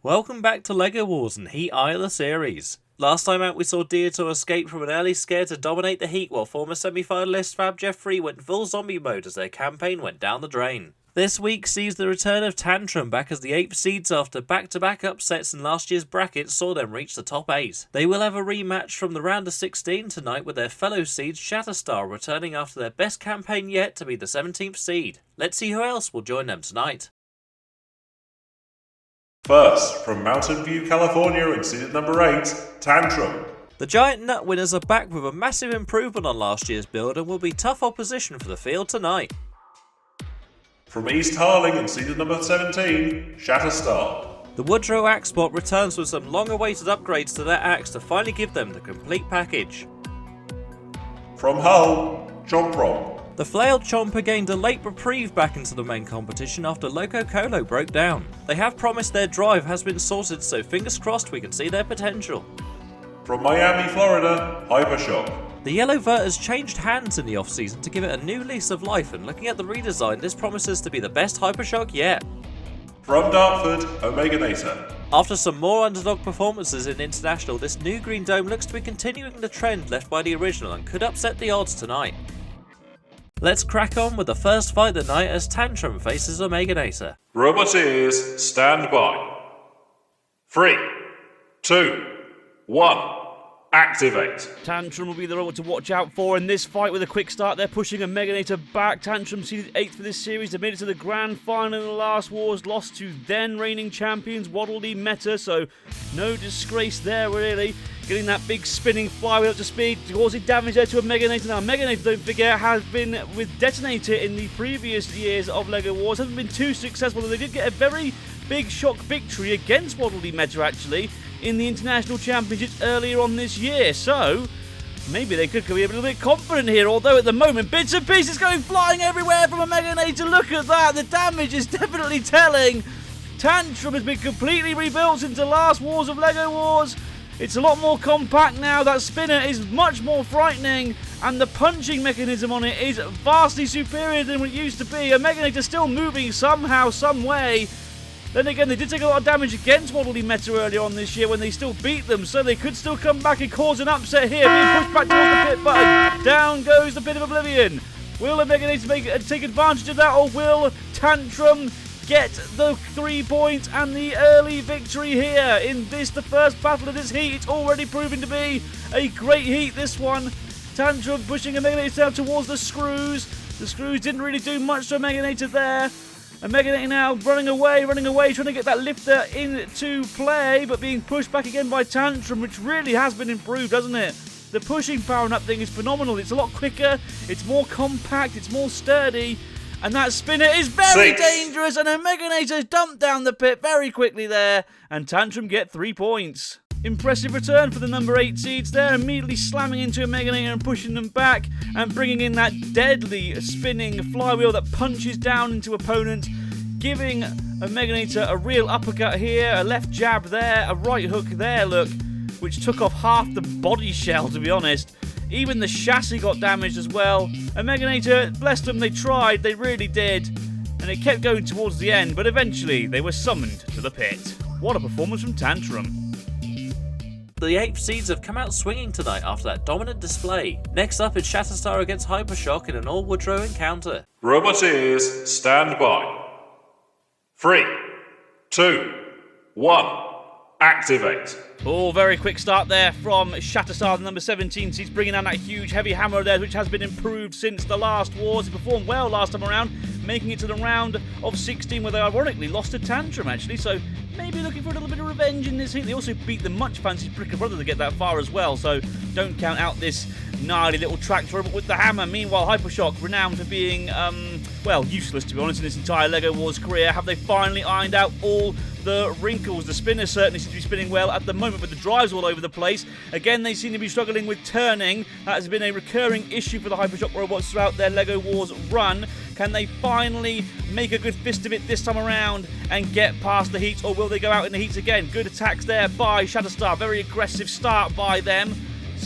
Welcome back to LEGO Wars and Heat Eye of the series. Last time out we saw Dieter escape from an early scare to dominate the heat, while former semi-finalist Fab Jeffrey went full zombie mode as their campaign went down the drain. This week sees the return of Tantrum back as the 8th seeds after back-to-back upsets in last year's bracket saw them reach the top 8. They will have a rematch from the round of 16 tonight with their fellow seeds Shatterstar returning after their best campaign yet to be the 17th seed. Let's see who else will join them tonight. First, from Mountain View, California in seeded number 8, Tantrum. The Giant Nut winners are back with a massive improvement on last year's build and will be tough opposition for the field tonight. From East Harling in seeded number 17, Shatterstar. The Woodrow Axe Bot returns with some long-awaited upgrades to their axe to finally give them the complete package. From Hull, Brom. The Flailed Chomper gained a late reprieve back into the main competition after Loco Colo broke down. They have promised their drive has been sorted, so fingers crossed we can see their potential. From Miami, Florida, Hypershock. The Yellow Vert has changed hands in the off-season to give it a new lease of life, and looking at the redesign, this promises to be the best Hypershock yet. From Dartford, Omeganator. After some more underdog performances in International, this new Green Dome looks to be continuing the trend left by the original and could upset the odds tonight. Let's crack on with the first fight of the night as Tantrum faces Omeganator. Roboteers, stand by. 3, 2, 1. Activate. Tantrum will be the robot to watch out for in this fight with a quick start. They're pushing Omeganator back. Tantrum seeded 8th for this series. They made it to the grand final in the last wars, lost to then reigning champions Waddle Dee Meta, so no disgrace there really. Getting that big spinning flywheel up to speed, causing damage there to Omeganator. Now Omeganator, don't forget, has been with Detonator in the previous years of LEGO Wars. Hasn't been too successful, though they did get a very big shock victory against Waddle Dee Meta actually in the International Championships earlier on this year. So maybe they could be a little bit confident here, although at the moment bits and pieces going flying everywhere from Omeganator. Look at that, the damage is definitely telling. Tantrum has been completely rebuilt since the last wars of LEGO Wars. It's a lot more compact now, that spinner is much more frightening, and the punching mechanism on it is vastly superior than what it used to be. Omeganator still moving somehow, some way. Then again, they did take a lot of damage against Waddle Dee Meta earlier on this year when they still beat them, so they could still come back and cause an upset here. Being pushed back towards the pit button. Down goes the Pit of Oblivion. Will Omeganator take advantage of that, or will Tantrum get the 3 points and the early victory here in this, the first battle of this heat? It's already proven to be a great heat, this one. Tantrum pushing Omeganator down towards the screws. The screws didn't really do much to Omeganator there. Omeganator now running away, trying to get that lifter into play, but being pushed back again by Tantrum, which really has been improved, hasn't it? The pushing power on that thing is phenomenal. It's a lot quicker, it's more compact, it's more sturdy. And that spinner is very dangerous, and Omeganator's dumped down the pit very quickly there, and Tantrum get 3 points. Impressive return for the number 8 seeds there, immediately slamming into Omeganator and pushing them back, and bringing in that deadly spinning flywheel that punches down into opponents, giving Omeganator a real uppercut here, a left jab there, a right hook there, look, which took off half the body shell, to be honest. Even the chassis got damaged as well. Omeganator, bless them, they tried, they really did. And it kept going towards the end, but eventually they were summoned to the pit. What a performance from Tantrum. The 8th seeds have come out swinging tonight after that dominant display. Next up is Shatterstar against Hypershock in an all-Woodrow encounter. Roboteers, stand by. 3, 2, 1. Activate. Oh, very quick start there from Shatterstar, the number 17. He's bringing down that huge heavy hammer there, which has been improved since the last wars. He performed well last time around, making it to the round of 16, where they ironically lost to Tantrum, actually. So maybe looking for a little bit of revenge in this heat. They also beat the much fancied Bricker Brother to get that far as well. So don't count out this gnarly little tractor robot with the hammer. Meanwhile, Hypershock, renowned for being, well, useless to be honest in his entire LEGO Wars career. Have they finally ironed out all the wrinkles? The spinner certainly seems to be spinning well at the moment, but the drive's all over the place. Again, they seem to be struggling with turning. That has been a recurring issue for the Hypershock robots throughout their LEGO Wars run. Can they finally make a good fist of it this time around and get past the heats, or will they go out in the heats again? Good attacks there by Shatterstar. Very aggressive start by them.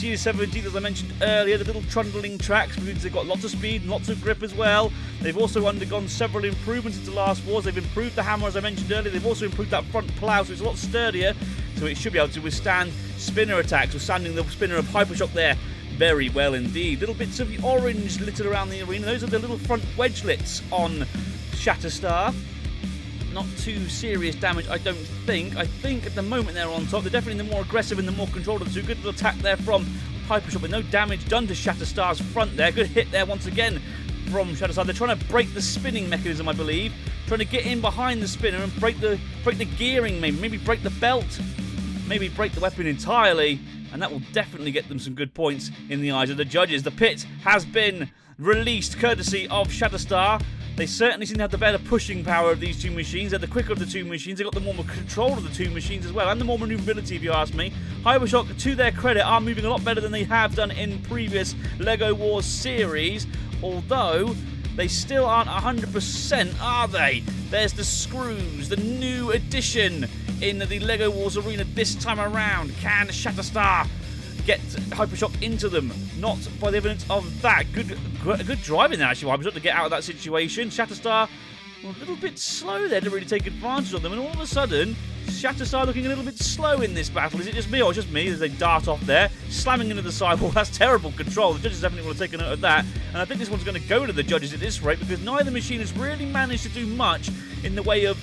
series 17, as I mentioned earlier, the little trundling tracks, because they've got lots of speed and lots of grip as well. They've also undergone several improvements into last wars. They've improved the hammer, as I mentioned earlier. They've also improved that front plough, so it's a lot sturdier, so it should be able to withstand spinner attacks, withstanding the spinner of Hypershock there very well indeed. Little bits of orange littered around the arena. Those are the little front wedgelets on Shatterstar. Not too serious damage, I don't think. I think at the moment they're on top. They're definitely the more aggressive and the more controlled of the two. Good little attack there from Hypershock, but no damage done to Shatterstar's front there. Good hit there once again from Shatterstar. They're trying to break the spinning mechanism, I believe. Trying to get in behind the spinner and break the gearing, maybe break the belt. Maybe break the weapon entirely. And that will definitely get them some good points in the eyes of the judges. The pit has been released courtesy of Shatterstar. They certainly seem to have the better pushing power of these two machines. They're the quicker of the two machines. They've got the more control of the two machines as well, and the more maneuverability, if you ask me. Hypershock, to their credit, are moving a lot better than they have done in previous LEGO Wars series, although they still aren't 100%, are they? There's the screws, the new addition in the LEGO Wars arena this time around. Can Shatterstar get Hypershock into them? Not by the evidence of that. Good driving there, actually, Hypershock, to get out of that situation. Shatterstar, well, a little bit slow there to really take advantage of them, and all of a sudden, Shatterstar looking a little bit slow in this battle. Is it just me, or just me, as they dart off there, slamming into the sidewall? That's terrible control. The judges definitely want to take a note of that, and I think this one's going to go to the judges at this rate, because neither machine has really managed to do much in the way of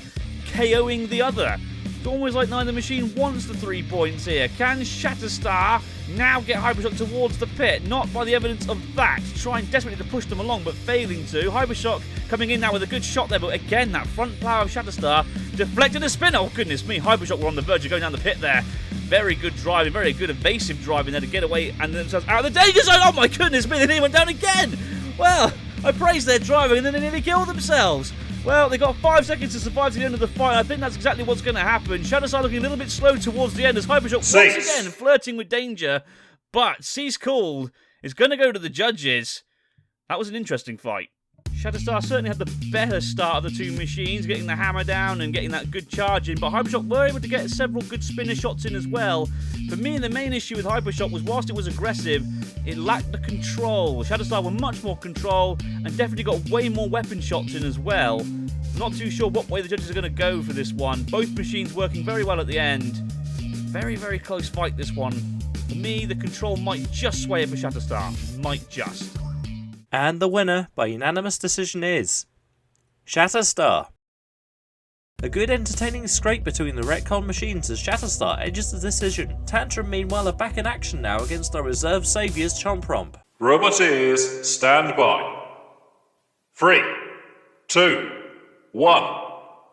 KOing the other. It's almost like neither machine wants the 3 points here. Can Shatterstar now get Hypershock towards the pit? Not by the evidence of that. Trying desperately to push them along, but failing to. Hypershock coming in now with a good shot there, but again, that front plough of Shatterstar deflected a spin. Oh, goodness me. Hypershock were on the verge of going down the pit there. Very good driving, very good evasive driving there to get away and themselves out of the danger zone. Oh, my goodness me. They nearly went down again. Well, I praised their driving, and then they nearly killed themselves. Well, they got 5 seconds to survive to the end of the fight. I think that's exactly what's going to happen. Shatterstar looking a little bit slow towards the end as Hypershock once again flirting with danger. But Cease Called is going to go to the judges. That was an interesting fight. Shatterstar certainly had the better start of the two machines, getting the hammer down and getting that good charge in, but Hypershock were able to get several good spinner shots in as well. For me, the main issue with Hypershock was whilst it was aggressive, it lacked the control. Shatterstar were much more control and definitely got way more weapon shots in as well. Not too sure what way the judges are going to go for this one. Both machines working very well at the end. Very, very close fight, this one. For me, the control might just sway it for Shatterstar. Might just. And the winner by unanimous decision is Shatterstar. A good entertaining scrape between the retcon machines as Shatterstar edges the decision. Tantrum meanwhile are back in action now against our reserve saviours Chomp. Roboteers, stand by. 3, 2, 1.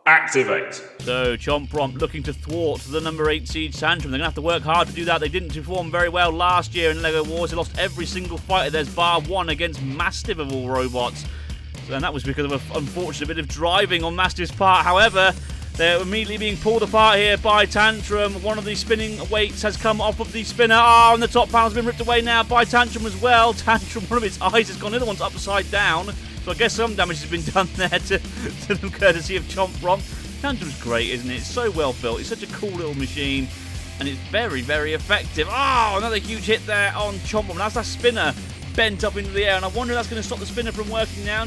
Activate. So, Chomp looking to thwart the number 8 seed Tantrum. They're going to have to work hard to do that. They didn't perform very well last year in LEGO Wars. They lost every single fight of theirs, bar one against Mastiff of all robots. And that was because of an unfortunate bit of driving on Mastiff's part. However, they're immediately being pulled apart here by Tantrum. One of the spinning weights has come off of the spinner. And the top panel's been ripped away now by Tantrum as well. Tantrum, one of its eyes has gone, the other one's upside down. So I guess some damage has been done there to them, courtesy of Chomp. Tantrum's great, isn't it? It's so well built. It's such a cool little machine. And it's very, very effective. Oh, another huge hit there on Chomp. That's that spinner bent up into the air. And I wonder if that's going to stop the spinner from working now.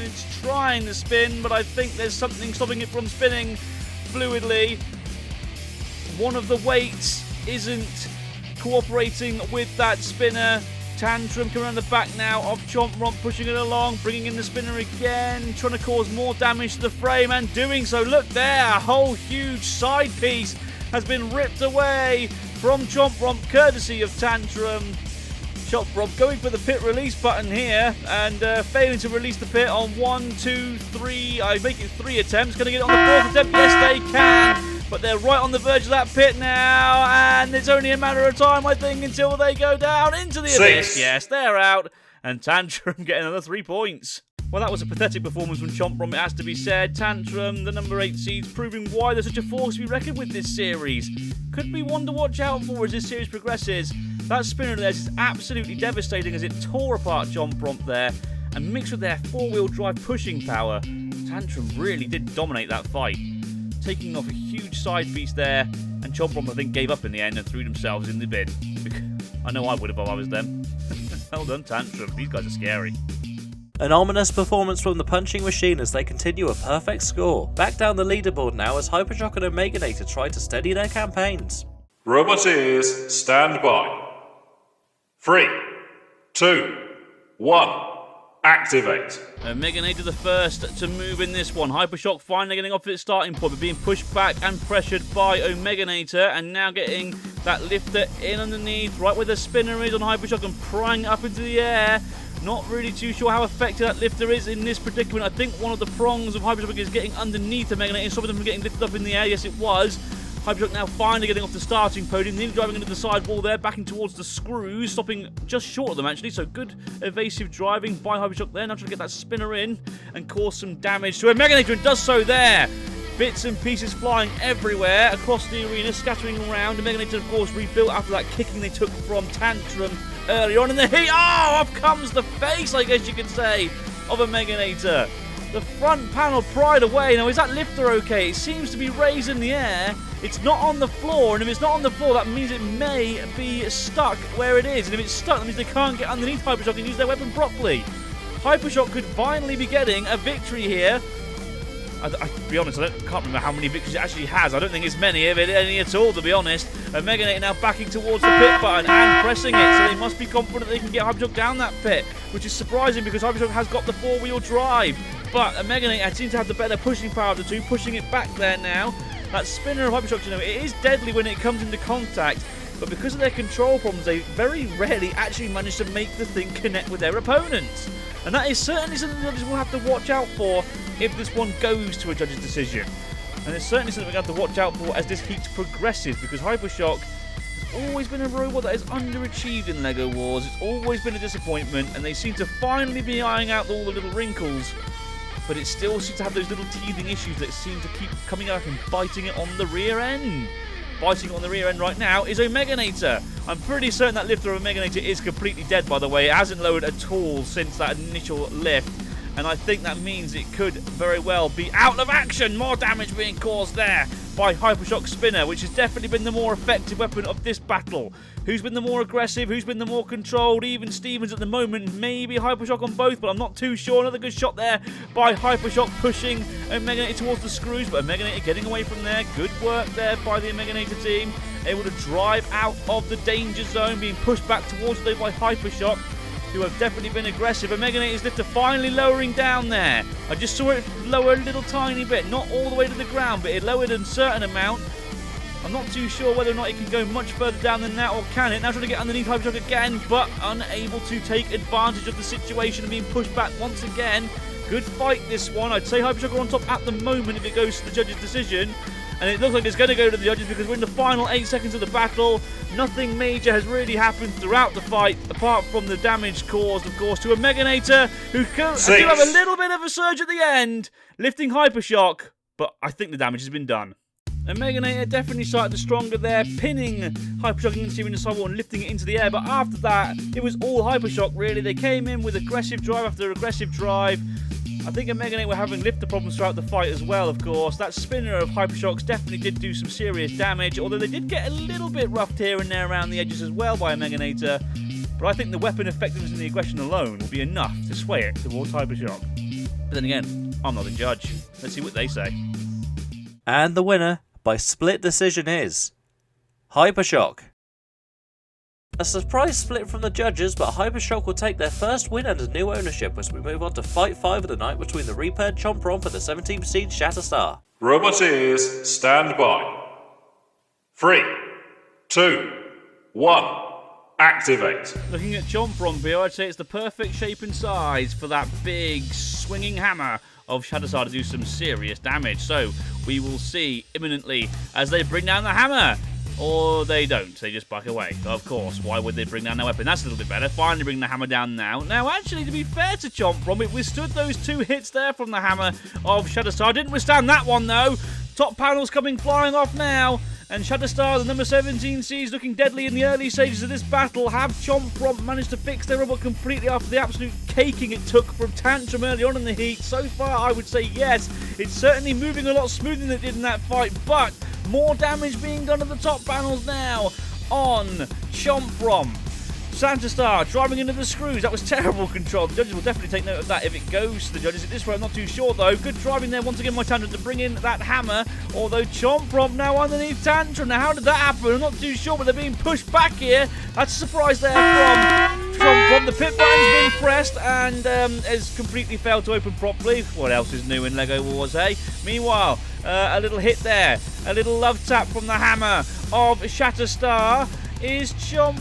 It's trying to spin, but I think there's something stopping it from spinning fluidly. One of the weights isn't cooperating with that spinner. Tantrum coming around the back now of Chomp, pushing it along, bringing in the spinner again, trying to cause more damage to the frame, and doing so. Look there, a whole huge side piece has been ripped away from Chomp, courtesy of Tantrum. Chomp going for the pit release button here, and failing to release the pit on 1, 2, 3, I make it 3 attempts. Going to get it on the 4th attempt? Yes, they can. But they're right on the verge of that pit now, and it's only a matter of time, I think, until they go down into the abyss. Yes, they're out, and Tantrum getting another 3 points. Well, that was a pathetic performance from Chomp, it has to be said. Tantrum, the number 8 seeds, proving why they're such a force to be reckoned with this series. Could be one to watch out for as this series progresses. That spinner of theirs is absolutely devastating as it tore apart Chomp there, and mixed with their 4-wheel drive pushing power, Tantrum really did dominate that fight, taking off a huge side piece there, and Chomp I think gave up in the end and threw themselves in the bin I know I would if I was them. Well done, Tantrum. These guys are scary. An ominous performance from the punching machine as they continue a perfect score. Back down the leaderboard now as Hypershock and Omeganator try to steady their campaigns. Roboteers, stand by. 3, 2, 1. Activate. Omeganator the first to move in this one. Hypershock finally getting off its starting point, but being pushed back and pressured by Omeganator, and now getting that lifter in underneath, right where the spinner is on Hypershock, and prying up into the air. Not really too sure how effective that lifter is in this predicament. I think one of the prongs of Hypershock is getting underneath Omeganator, stopping them from getting lifted up in the air. Yes, it was. Hypershock now finally getting off the starting podium, nearly driving into the sidewall there, backing towards the screws, stopping just short of them actually, so good evasive driving by Hypershock there, now trying to get that spinner in and cause some damage to Omeganator, and does so there! Bits and pieces flying everywhere across the arena, scattering around. Omeganator, of course, rebuilt after that kicking they took from Tantrum earlier on in the heat. Oh, up comes the face, I guess you could say, of Omeganator. The front panel pried away. Now, is that lifter okay? It seems to be raised in the air. It's not on the floor, and if it's not on the floor, that means it may be stuck where it is. And if it's stuck, that means they can't get underneath Hypershock and use their weapon properly. Hypershock could finally be getting a victory here. To be honest, I can't remember how many victories it actually has. I don't think it's many, if any at all, to be honest. Omeganator now backing towards the pit button and pressing it, so they must be confident they can get Hypershock down that pit, which is surprising because Hypershock has got the four-wheel drive. But Omeganator seems to have the better pushing power of the two, pushing it back there now. That spinner of Hypershock, you know, it is deadly when it comes into contact, but because of their control problems, they very rarely actually manage to make the thing connect with their opponents. And that is certainly something the judges will have to watch out for if this one goes to a judge's decision. And it's certainly something we have to watch out for as this heat progresses, because Hypershock has always been a robot that is underachieved in LEGO Wars. It's always been a disappointment, and they seem to finally be ironing out all the little wrinkles, but it still seems to have those little teething issues that seem to keep coming up and biting it on the rear end. Biting it on the rear end right now is Omeganator. I'm pretty certain that lifter of Omeganator is completely dead, by the way. It hasn't lowered at all since that initial lift, and I think that means it could very well be out of action. More damage being caused there by Hypershock Spinner, which has definitely been the more effective weapon of this battle. Who's been the more aggressive? Who's been the more controlled? Even Stevens at the moment. Maybe Hypershock on both, but I'm not too sure. Another good shot there by Hypershock, pushing Omeganator towards the screws, but Omeganator getting away from there. Good work there by the Omeganator team. Able to drive out of the danger zone, being pushed back towards it by Hypershock, who have definitely been aggressive. Omeganator's lifter finally lowering down there. I just saw it lower a little tiny bit, not all the way to the ground, but it lowered a certain amount. I'm not too sure whether or not it can go much further down than that, or can it? Now trying to get underneath Hypershock again, but unable to take advantage of the situation and being pushed back once again. Good fight, this one. I'd say Hypershock are on top at the moment if it goes to the judge's decision. And it looks like it's going to go to the judges because we're in the final 8 seconds of the battle. Nothing major has really happened throughout the fight, apart from the damage caused, of course, to Omeganator, who can have a little bit of a surge at the end, lifting Hypershock, but I think the damage has been done. Omeganator definitely started stronger there, pinning Hypershock into the sidewall and lifting it into the air, but after that, it was all Hypershock, really. They came in with aggressive drive after aggressive drive. I think Omeganator were having lifter problems throughout the fight as well, of course. That spinner of Hypershocks definitely did do some serious damage, although they did get a little bit roughed here and there around the edges as well by Omeganator. But I think the weapon effectiveness and the aggression alone will be enough to sway it towards Hypershock. But then again, I'm not a judge. Let's see what they say. And the winner, by split decision, is Hypershock. A surprise split from the judges, but Hypershock will take their first win under new ownership as we move on to Fight 5 of the night between the repaired Chomp Brom for the 17th seed Shatterstar. Roboteers, stand by. 3, 2, 1. Activate. Looking at Chomp Brom here, I'd say it's the perfect shape and size for that big swinging hammer of Shatterstar to do some serious damage. So we will see imminently as they bring down the hammer. Or they don't, they just back away. Of course, why would they bring down their weapon? That's a little bit better. Finally bring the hammer down now. Now, actually, to be fair to Chomp Brom, it withstood those 2 hits there from the hammer of Shatterstar. Didn't withstand that one, though. Top panels coming flying off now. And Shatterstar, the number 17 seeds, looking deadly in the early stages of this battle. Have Chomp Brom managed to fix their robot completely after the absolute caking it took from Tantrum early on in the heat? So far, I would say yes. It's certainly moving a lot smoother than it did in that fight, but more damage being done at the top panels now on Chomp Brom. Shatterstar driving into the screws. That was terrible control. The judges will definitely take note of that if it goes to the judges. At this rate, I'm not too sure though. Good driving there once again by Tantrum to bring in that hammer. Although Chomp now underneath Tantrum. Now how did that happen? I'm not too sure, but they're being pushed back here. That's a surprise there from the pit button's been pressed and has completely failed to open properly. What else is new in LEGO Wars, eh? Meanwhile, a little hit there. A little love tap from the hammer of Shatterstar. Is Chomp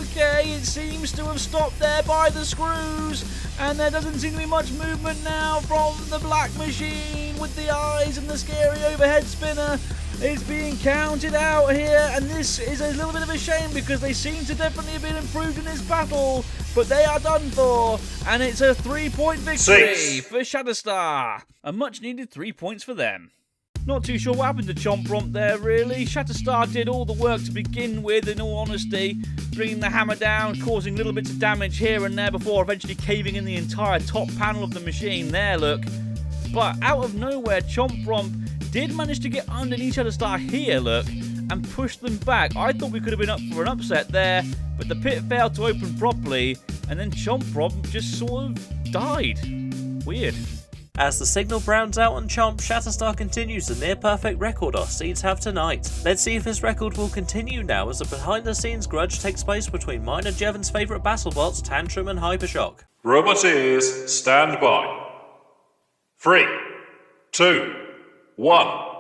okay? It seems to have stopped there by the screws. And there doesn't seem to be much movement now from the black machine with the eyes and the scary overhead spinner. It's being counted out here, and this is a little bit of a shame because they seem to definitely have been improved in this battle, but they are done for, and it's a 3-point victory for Shatterstar. A much needed 3 points for them. Not too sure what happened to Chomp there, really. Shatterstar did all the work to begin with, in all honesty, bringing the hammer down, causing little bits of damage here and there before eventually caving in the entire top panel of the machine. There, look. But out of nowhere, Chomp did manage to get underneath Shatterstar here, look, and push them back. I thought we could have been up for an upset there, but the pit failed to open properly, and then Chomp just sort of died. Weird. As the signal browns out on Chomp, Shatterstar continues the near-perfect record our seeds have tonight. Let's see if this record will continue now as a behind-the-scenes grudge takes place between mine and Jevon's favourite battlebots, Tantrum and Hypershock. Roboteers, stand by. 3, 2, 1.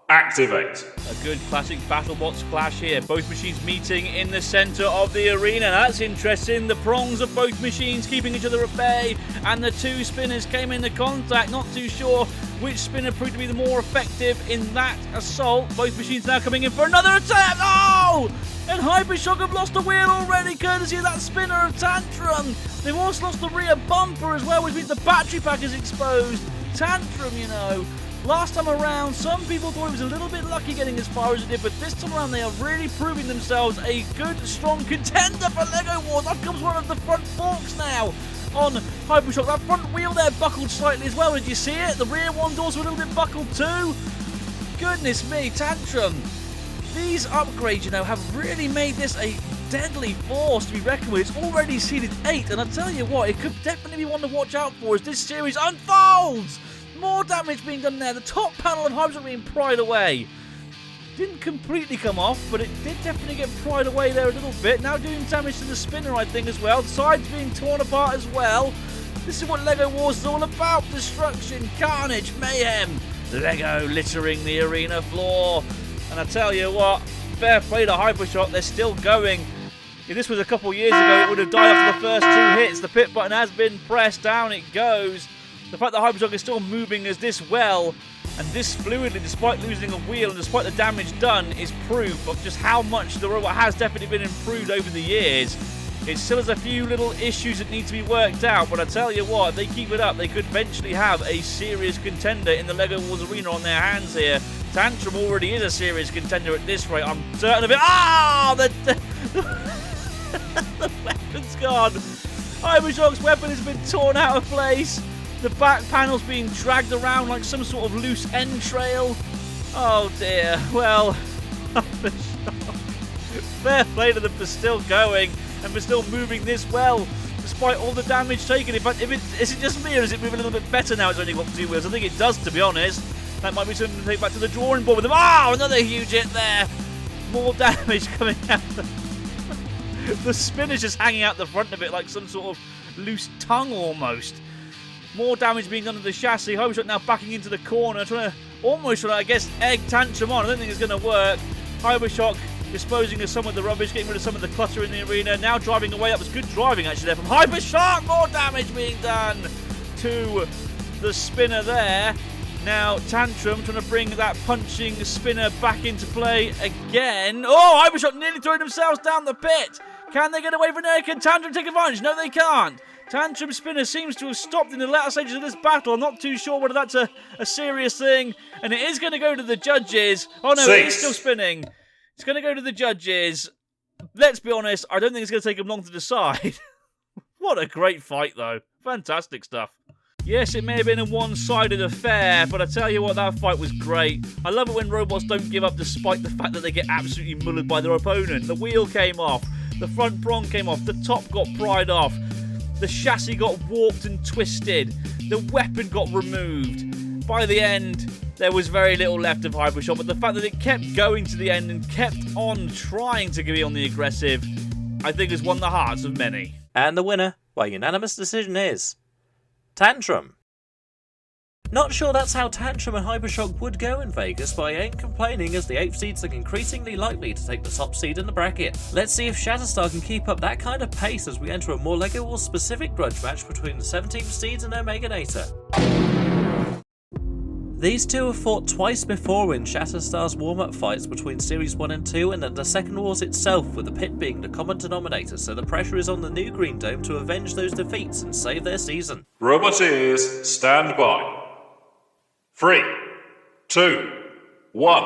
Activate. A good classic BattleBots clash here. Both machines meeting in the centre of the arena. That's interesting. The prongs of both machines keeping each other at bay, and the two spinners came into contact. Not too sure which spinner proved to be the more effective in that assault. Both machines now coming in for another attempt. Oh! And Hypershock have lost a wheel already, courtesy of that spinner of Tantrum. They've also lost the rear bumper as well, which means the battery pack is exposed. Tantrum, you know. Last time around, some people thought it was a little bit lucky getting as far as it did, but this time around they are really proving themselves a good, strong contender for LEGO Wars. Up comes one of the front forks now on Hypershock. That front wheel there buckled slightly as well. Did you see it? The rear one's also a little bit buckled too. Goodness me, Tantrum. These upgrades, you know, have really made this a deadly force to be reckoned with. It's already seeded 8, and I tell you what, it could definitely be one to watch out for as this series unfolds. More damage being done there. The top panel of Hypershock being pried away. Didn't completely come off, but it did definitely get pried away there a little bit. Now doing damage to the spinner, I think, as well. The sides being torn apart as well. This is what LEGO Wars is all about. Destruction, carnage, mayhem. LEGO littering the arena floor. And I tell you what, fair play to Hypershock. They're still going. If this was a couple years ago, it would have died after the first 2 hits. The pit button has been pressed. Down it goes. The fact that Hypershock is still moving as this well and this fluidly, despite losing a wheel and despite the damage done, is proof of just how much the robot has definitely been improved over the years. It still has a few little issues that need to be worked out, but I tell you what, if they keep it up, they could eventually have a serious contender in the LEGO Wars arena on their hands here. Tantrum already is a serious contender at this rate, I'm certain of it. Ah! The weapon's gone. Hypershock's weapon has been torn out of place. The back panel's being dragged around like some sort of loose entrail. Oh dear. Well, fair play to them for still going and for still moving this well, despite all the damage taken. In fact, is it just me or is it moving a little bit better now? It's only got 2 wheels. I think it does, to be honest. That might be something to take back to the drawing board with them. Oh, another huge hit there. More damage coming out. The spinner's just hanging out the front of it like some sort of loose tongue almost. More damage being done to the chassis. Hypershock now backing into the corner, trying to, I guess, egg Tantrum on. I don't think it's going to work. Hypershock disposing of some of the rubbish, getting rid of some of the clutter in the arena. Now driving away. That was good driving, actually, there from Hypershock. More damage being done to the spinner there. Now Tantrum trying to bring that punching spinner back into play again. Oh, Hypershock nearly throwing themselves down the pit. Can they get away from there? Can Tantrum take advantage? No, they can't. Tantrum spinner seems to have stopped in the latter stages of this battle. I'm not too sure whether that's a serious thing. And it is going to go to the judges. Oh no, it is still spinning. It's going to go to the judges. Let's be honest, I don't think it's going to take them long to decide. What a great fight, though. Fantastic stuff. Yes, it may have been a one-sided affair, but I tell you what, that fight was great. I love it when robots don't give up despite the fact that they get absolutely mullered by their opponent. The wheel came off. The front prong came off, the top got pried off, the chassis got warped and twisted, the weapon got removed. By the end, there was very little left of Hypershock, but the fact that it kept going to the end and kept on trying to be on the aggressive, I think has won the hearts of many. And the winner, by unanimous decision, is Tantrum. Not sure that's how Tantrum and Hypershock would go in Vegas, but I ain't complaining as the 8th seeds look increasingly likely to take the top seed in the bracket. Let's see if Shatterstar can keep up that kind of pace as we enter a more LEGO Wars specific grudge match between the 17th seeds and Omeganator. These two have fought twice before in Shatterstar's warm-up fights between Series 1 and 2, and then the second Wars itself, with the pit being the common denominator, so the pressure is on the new Green Dome to avenge those defeats and save their season. Roboteers, stand by. 3, 2, 1,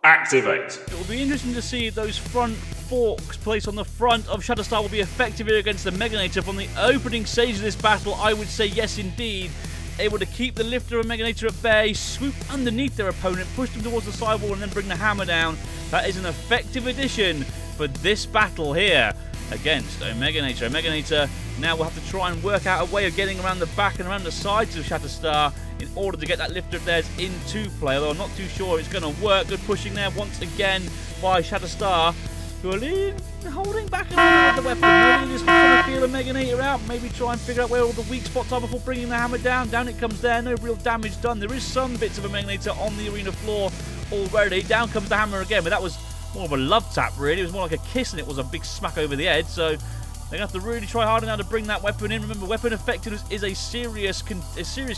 activate. It will be interesting to see if those front forks placed on the front of Shatterstar will be effective here against the Meganator. From the opening stage of this battle, I would say yes indeed. Able to keep the lifter of Meganator at bay, swoop underneath their opponent, push them towards the sidewall and then bring the hammer down. That is an effective addition for this battle here against Omeganator. Omeganator now will have to try and work out a way of getting around the back and around the sides of Shatterstar in order to get that lifter of theirs into play, although I'm not too sure it's going to work. Good pushing there once again by Shatterstar, who are holding back a little with the weapon. Maybe just trying to feel a Meganator out, maybe try and figure out where all the weak spots are before bringing the hammer down. Down it comes there, no real damage done. There is some bits of a Meganator on the arena floor already. Down comes the hammer again, but that was more of a love tap really. It was more like a kiss and it was a big smack over the head, so they're going to have to really try harder now to bring that weapon in. Remember, weapon effectiveness is a serious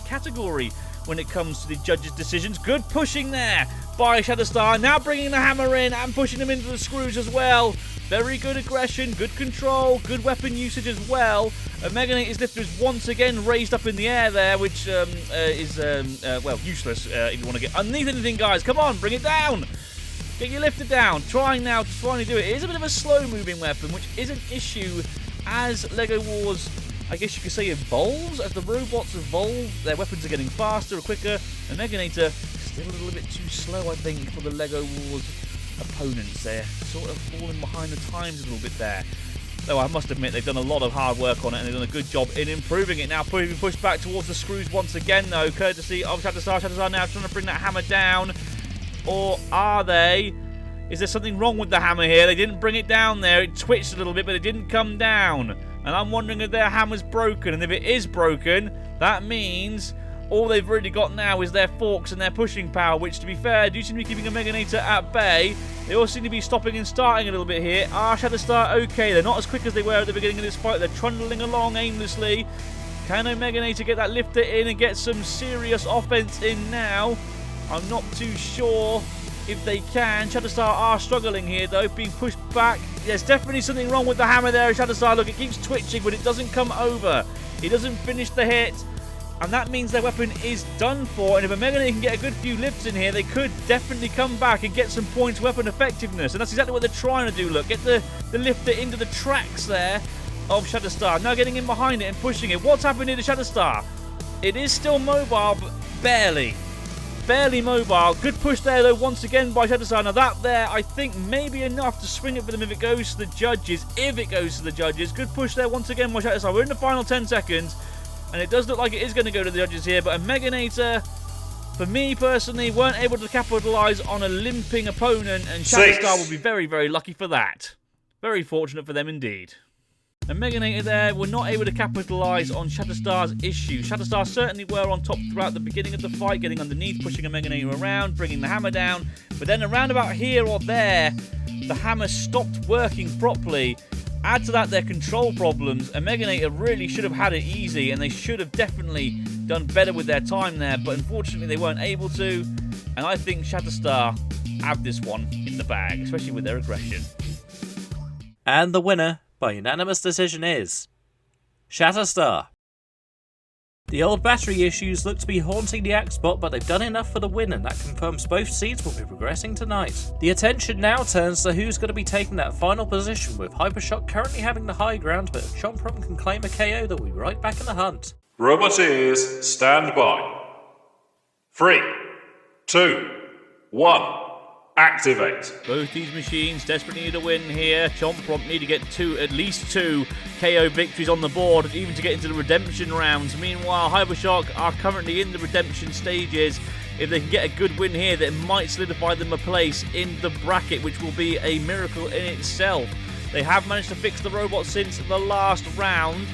category when it comes to the judges' decisions. Good pushing there by Shatterstar. Now bringing the hammer in and pushing them into the screws as well. Very good aggression, good control, good weapon usage as well. Meganator's lifter is once again raised up in the air there, which is, well, useless if you want to get underneath anything, guys. Come on, bring it down. Get your lifter down. Trying now to finally do it. It is a bit of a slow-moving weapon, which is an issue as LEGO Wars, I guess you could say, evolves. As the robots evolve, their weapons are getting faster or quicker. And Meganator still a little bit too slow, I think, for the LEGO Wars opponents. They're sort of falling behind the times a little bit there. Though I must admit, they've done a lot of hard work on it and they've done a good job in improving it. Now being pushed back towards the screws once again, though, courtesy of Shatterstar. Shatterstar now trying to bring that hammer down. Or are they? Is there something wrong with the hammer here? They didn't bring it down there. It twitched a little bit, but it didn't come down. And I'm wondering if their hammer's broken. And if it is broken, that means all they've really got now is their forks and their pushing power, which, to be fair, do seem to be keeping a Meganator at bay. They all seem to be stopping and starting a little bit here. Are Shatterstar okay? They're not as quick as they were at the beginning of this fight. They're trundling along aimlessly. Can Omeganator get that lifter in and get some serious offense in now? I'm not too sure if they can. Shatterstar are struggling here, though, being pushed back. There's definitely something wrong with the hammer there. Shatterstar, look, it keeps twitching, but it doesn't come over. It doesn't finish the hit, and that means their weapon is done for. And if Omeganator can get a good few lifts in here, they could definitely come back and get some points weapon effectiveness, and that's exactly what they're trying to do. Look, get the lifter into the tracks there of Shatterstar. Now getting in behind it and pushing it. What's happening to Shatterstar? It is still mobile, but barely mobile. Good push there, though, once again by Shatterstar. Now that there, I think, may be enough to swing it for them if it goes to the judges. Good push there once again by Shatterstar. We're in the final 10 seconds, and it does look like it is going to go to the judges here, but Omeganator, for me personally, weren't able to capitalise on a limping opponent, and Shatterstar will be very, very lucky for that. Very fortunate for them indeed. Omeganator there were not able to capitalise on Shatterstar's issue. Shatterstar certainly were on top throughout the beginning of the fight, getting underneath, pushing Omeganator around, bringing the hammer down. But then around about here or there, the hammer stopped working properly. Add to that their control problems. Omeganator really should have had it easy, and they should have definitely done better with their time there. But unfortunately, they weren't able to. And I think Shatterstar have this one in the bag, especially with their aggression. And the winner, by unanimous decision, is Shatterstar. The old battery issues look to be haunting the axe spot, but they've done enough for the win, and that confirms both seeds will be progressing tonight. The attention now turns to who's going to be taking that final position, with Hypershock currently having the high ground, but if Chomp can claim a KO, they'll be right back in the hunt. Roboteers, stand by. 3, 2, 1, activate. Both these machines desperately need a win here. Chomp need to get at least two KO victories on the board, even to get into the redemption rounds. Meanwhile, Hypershock are currently in the redemption stages. If they can get a good win here, that might solidify them a place in the bracket, which will be a miracle in itself. They have managed to fix the robot since the last round,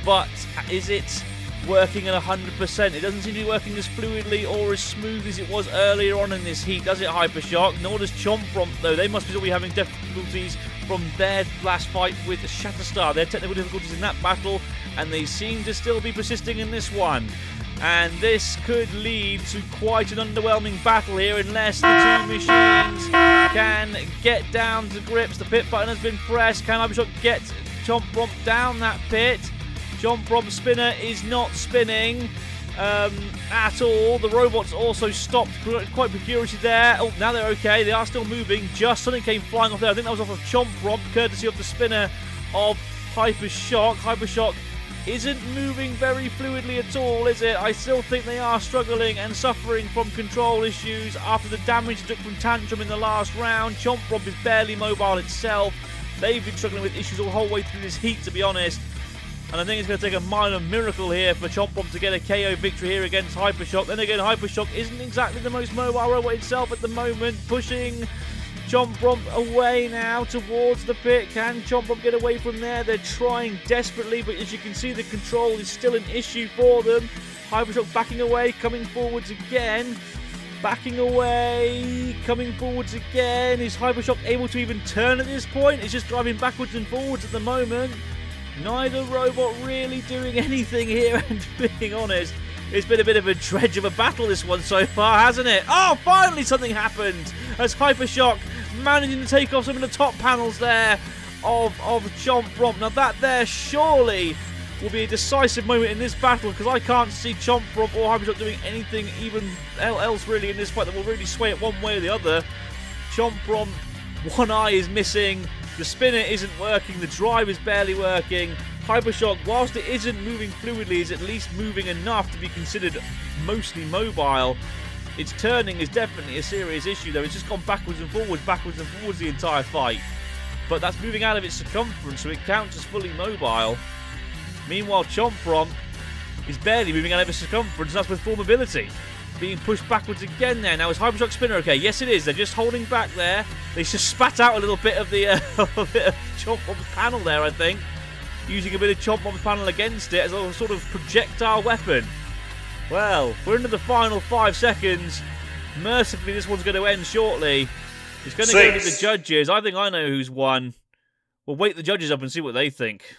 but is it working at 100%? It doesn't seem to be working as fluidly or as smooth as it was earlier on in this heat, does it, Hypershock? Nor does Chomp though. They must still be having difficulties from their last fight with Shatterstar. Their technical difficulties in that battle, and they seem to still be persisting in this one. And this could lead to quite an underwhelming battle here unless the two machines can get down to grips. The pit button has been pressed. Can Hypershock get Chomp down that pit? Chomp spinner is not spinning at all. The robots also stopped quite precariously there. Oh, now they're okay. They are still moving. Just something came flying off there. I think that was off of Chomp, courtesy of the spinner of Hypershock. Hypershock isn't moving very fluidly at all, is it? I still think they are struggling and suffering from control issues after the damage they took from Tantrum in the last round. Chomp is barely mobile itself. They've been struggling with issues all the whole way through this heat, to be honest. And I think it's going to take a minor miracle here for Chomp to get a KO victory here against Hypershock. Then again, Hypershock isn't exactly the most mobile robot itself at the moment, pushing Chomp away now towards the pit. Can Chomp get away from there? They're trying desperately, but as you can see, the control is still an issue for them. Hypershock backing away, coming forwards again. Backing away, coming forwards again. Is Hypershock able to even turn at this point? It's just driving backwards and forwards at the moment. Neither robot really doing anything here, and being honest, it's been a bit of a dredge of a battle, this one so far, hasn't it? Oh, finally something happened as Hypershock managing to take off some of the top panels there of Chomp. Now that there surely will be a decisive moment in this battle, because I can't see Chomp or Hypershock doing anything even else really in this fight that will really sway it one way or the other. Chomp, one eye is missing. The spinner isn't working, the drive is barely working. Hypershock, whilst it isn't moving fluidly, is at least moving enough to be considered mostly mobile. Its turning is definitely a serious issue though. It's just gone backwards and forwards the entire fight. But that's moving out of its circumference, so it counts as fully mobile. Meanwhile, Chomp is barely moving out of its circumference, and that's with full mobility. Being pushed backwards again there. Now, is Hypershock spinner okay? Yes, it is. They're just holding back there. They just spat out a little bit of the Chomp's panel there, I think. Using a bit of Chomp's panel against it as a sort of projectile weapon. Well, we're into the final 5 seconds. Mercifully, this one's going to end shortly. It's going to go to the judges. I think I know who's won. We'll wait the judges up and see what they think.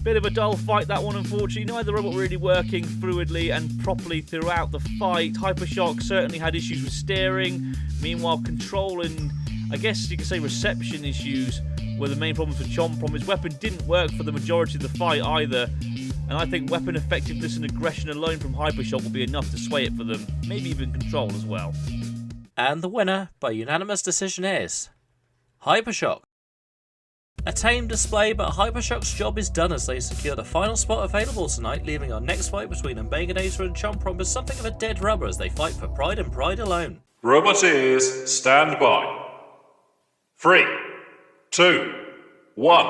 Bit of a dull fight, that one, unfortunately. Neither robot really working fluidly and properly throughout the fight. Hypershock certainly had issues with steering. Meanwhile, control and, I guess you could say, reception issues were the main problems for Chomp. His weapon didn't work for the majority of the fight either. And I think weapon effectiveness and aggression alone from Hypershock will be enough to sway it for them. Maybe even control as well. And the winner, by unanimous decision, is Hypershock. A tame display, but Hypershock's job is done as they secure the final spot available tonight, leaving our next fight between Omeganator and Chomp as something of a dead rubber as they fight for pride and pride alone. Roboteers, stand by. 3, 2, 1,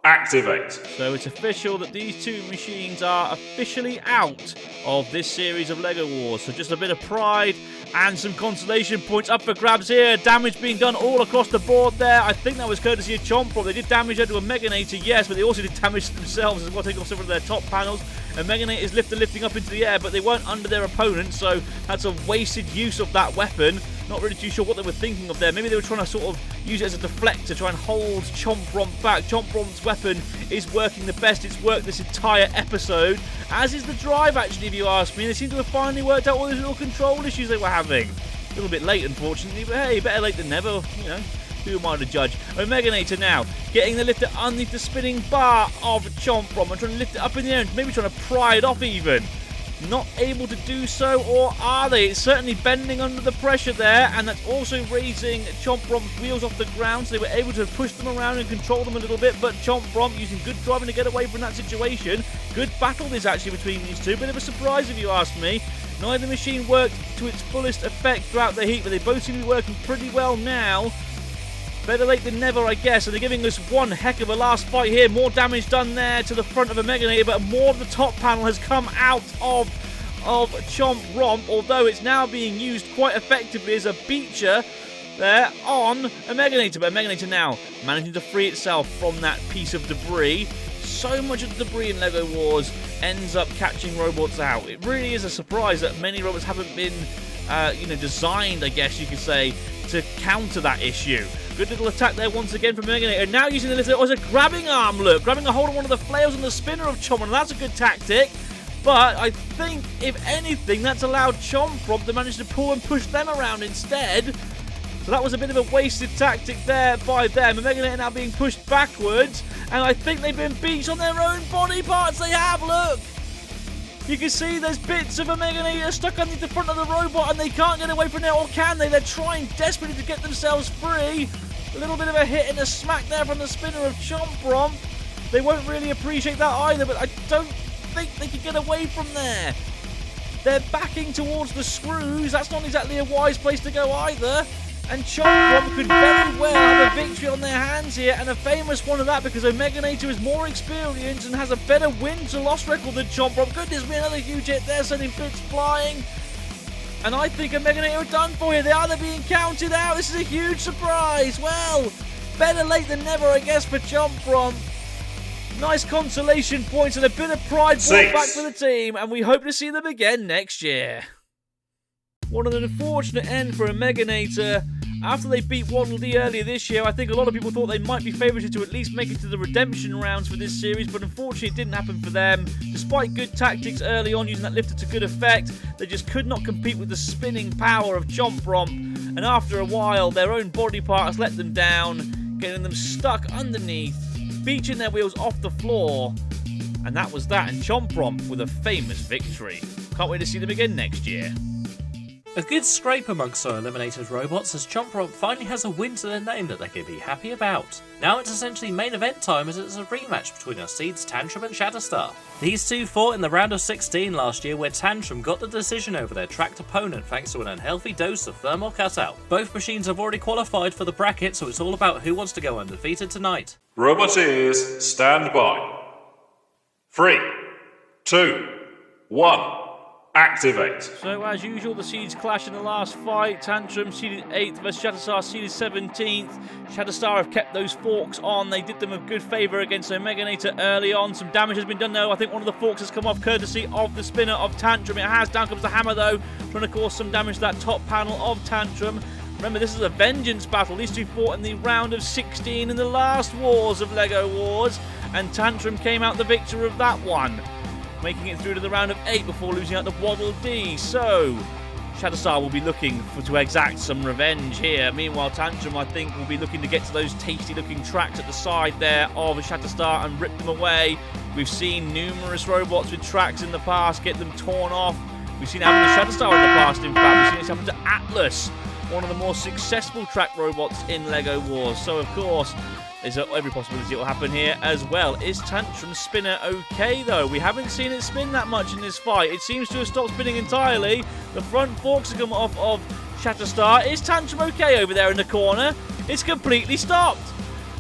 activate. So it's official that these two machines are officially out of this series of LEGO Wars. So just a bit of pride and some consolation points up for grabs here. Damage being done all across the board there. I think that was courtesy of Chomp. They did damage there to a Meganator, yes, but they also did damage to themselves as well, taking off some of their top panels. And Meganator is lifting up into the air, but they weren't under their opponent, so that's a wasted use of that weapon. Not really too sure what they were thinking of there. Maybe they were trying to sort of use it as a deflector, try and hold Chomp back. Chomp weapon is working the best it's worked this entire episode, as is the drive, actually, if you ask me. They seem to have finally worked out all those little control issues they were having. A little bit late, unfortunately, but hey, better late than never, you know. Who am I to judge? Omeganator now, getting the lifter underneath the spinning bar of Chomp and trying to lift it up in the air and maybe trying to pry it off even. Not able to do so, or are they? It's certainly bending under the pressure there, and that's also raising Chomp wheels off the ground, so they were able to push them around and control them a little bit, but Chomp using good driving to get away from that situation. Good battle this actually between these two, bit of a surprise if you ask me. Neither machine worked to its fullest effect throughout the heat, but they both seem to be working pretty well now. Better late than never, I guess, and they're giving us one heck of a last fight here. More damage done there to the front of a Meganator, but more of the top panel has come out of Chomp Romp, although it's now being used quite effectively as a beacher there on a Meganator. But a Meganator now managing to free itself from that piece of debris. So much of the debris in LEGO Wars ends up catching robots out. It really is a surprise that many robots haven't been, designed, I guess you could say, to counter that issue. Good little attack there once again from Meganator. Now using the little as a grabbing arm, look. Grabbing a hold of one of the flails on the spinner of Chomp, and that's a good tactic. But I think, if anything, that's allowed Chomp Romp to manage to pull and push them around instead. So that was a bit of a wasted tactic there by them. And Meganator now being pushed backwards. And I think they've been beached on their own body parts. They have, look. You can see there's bits of a Meganator stuck underneath the front of the robot, and they can't get away from it, or can they? They're trying desperately to get themselves free. A little bit of a hit and a smack there from the spinner of Chomp Romp. They won't really appreciate that either, but I don't think they can get away from there. They're backing towards the screws. That's not exactly a wise place to go either. And Chomp Romp could very well have a victory on their hands here, and a famous one of that, because Meganator is more experienced and has a better win-to-loss record than Chomp Romp. Goodness me, another huge hit there, sending bits flying. And I think Meganator are done for here. They are being counted out. This is a huge surprise. Well, better late than never, I guess, for Chomp Romp. Nice consolation points and a bit of pride brought back for the team, and we hope to see them again next year. What an unfortunate end for a Meganator. After they beat Waddle Dee earlier this year, I think a lot of people thought they might be favoured to at least make it to the redemption rounds for this series, but unfortunately it didn't happen for them. Despite good tactics early on using that lifter to good effect, they just could not compete with the spinning power of Chomp Romp, and after a while their own body parts let them down, getting them stuck underneath, beaching their wheels off the floor, and that was that, and Chomp Romp with a famous victory. Can't wait to see them again next year. A good scrape amongst our eliminated robots, as Chomp Romp finally has a win to their name that they can be happy about. Now it's essentially main event time, as it's a rematch between our seeds Tantrum and Shatterstar. These two fought in the round of 16 last year, where Tantrum got the decision over their tracked opponent thanks to an unhealthy dose of thermal cutout. Both machines have already qualified for the bracket, so it's all about who wants to go undefeated tonight. Roboteers, stand by. 3, 2, 1. Activate. So as usual, the seeds clash in the last fight. Tantrum seeded 8th versus Shatterstar seeded 17th. Shatterstar have kept those forks on. They did them a good favour against their Meganator early on. Some damage has been done though. I think one of the forks has come off courtesy of the spinner of Tantrum. It has. Down comes the hammer though, trying to cause some damage to that top panel of Tantrum. Remember, this is a vengeance battle. These two fought in the round of 16 in the last wars of LEGO Wars, and Tantrum came out the victor of that one, making it through to the round of 8 before losing out to Waddle Dee. So, Shatterstar will be looking to exact some revenge here. Meanwhile, Tantrum, I think, will be looking to get to those tasty-looking tracks at the side there of Shatterstar and rip them away. We've seen numerous robots with tracks in the past get them torn off. We've seen it happen to Shatterstar in the past, in fact. We've seen it happen to Atlas, one of the more successful track robots in LEGO Wars. So, of course, there's every possibility it will happen here as well. Is Tantrum's spinner okay, though? We haven't seen it spin that much in this fight. It seems to have stopped spinning entirely. The front forks have come off of Shatterstar. Is Tantrum okay over there in the corner? It's completely stopped.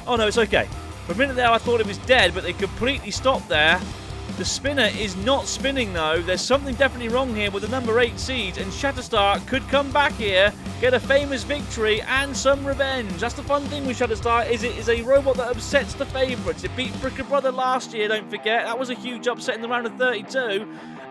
Oh, no, it's okay. For a minute there, I thought it was dead, but they completely stopped there. The spinner is not spinning, though. There's something definitely wrong here with the number 8 seeds, and Shatterstar could come back here, get a famous victory and some revenge. That's the fun thing with Shatterstar, is it is a robot that upsets the favourites. It beat Bricker Brother last year, don't forget. That was a huge upset in the round of 32,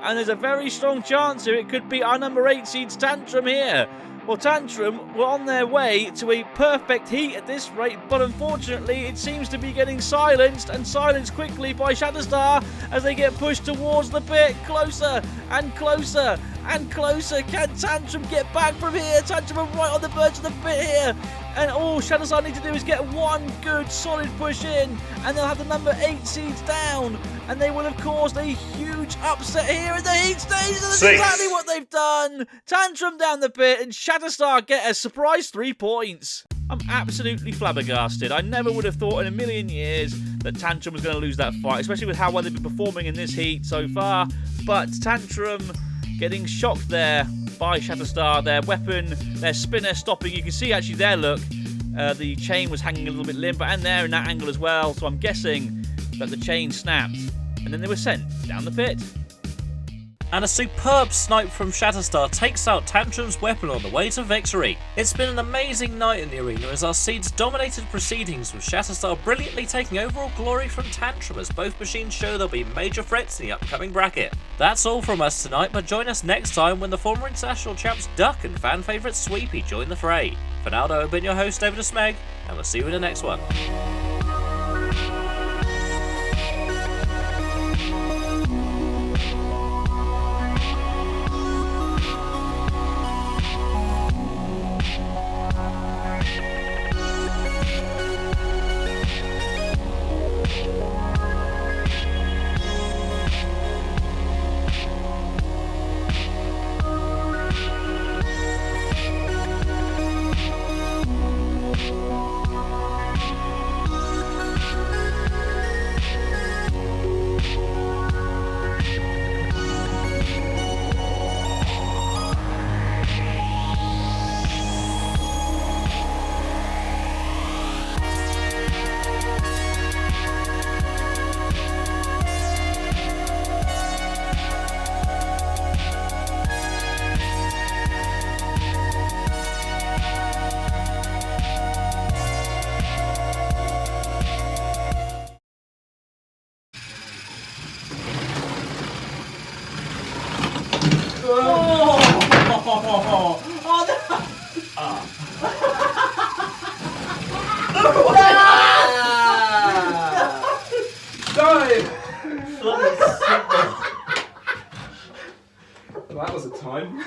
and there's a very strong chance here it could be our number 8 seeds Tantrum here. Well, Tantrum were on their way to a perfect heat at this rate, but unfortunately it seems to be getting silenced, and silenced quickly by Shatterstar as they get pushed towards the pit. Closer and closer and closer. Can Tantrum get back from here? Tantrum are right on the verge of the pit here. And all Shatterstar need to do is get one good solid push in, and they'll have the number 8 seeds down, and they will have caused a huge upset here in the heat stage. And that's exactly what they've done. Tantrum down the pit, and Shatterstar get a surprise 3 points. I'm absolutely flabbergasted. I never would have thought in a million years that Tantrum was going to lose that fight, especially with how well they've been performing in this heat so far. But Tantrum getting shocked there by Shatterstar. Their weapon, their spinner stopping. You can see actually there, look, the chain was hanging a little bit limp, and there in that angle as well. So I'm guessing that the chain snapped, and then they were sent down the pit. And a superb snipe from Shatterstar takes out Tantrum's weapon on the way to victory. It's been an amazing night in the arena as our seeds dominated proceedings, with Shatterstar brilliantly taking overall glory from Tantrum, as both machines show they'll be major threats in the upcoming bracket. That's all from us tonight, but join us next time when the former international champs Duck and fan favourite Sweepy join the fray. For now though, I've been your host David Smeg, and we'll see you in the next one. That was a time.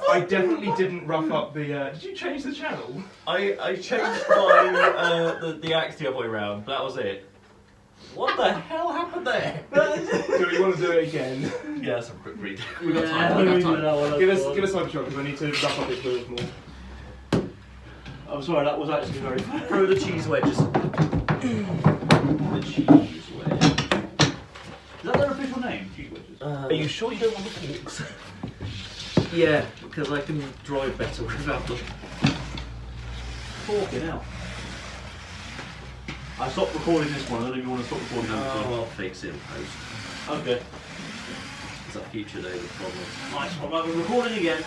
I definitely didn't rough up the. Did you change the channel? I changed my the axe the other way around. That was it. What the hell happened there? Do we want to do it again? Yeah, that's a quick read. We got time. We got time. Give us Hypershock because we need to rough up this build more. I'm sorry, that was actually very funny. Throw the cheese wedges. The cheese wedge. Is that their official name, cheese wedges? Are you sure you don't want the forks? Yeah, because I can drive better without them. Fucking hell. I stopped recording this one, I don't know if you want to stop recording this one. I'll fix it in post. Okay. It's a future day with problems. Nice one. Right, we're recording again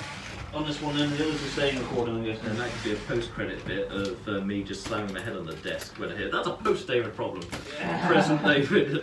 on this one, and the others are staying recording, I guess. And that could be a post-credit bit of me just slamming my head on the desk when I hear that's a post-David problem. Yeah. Present David.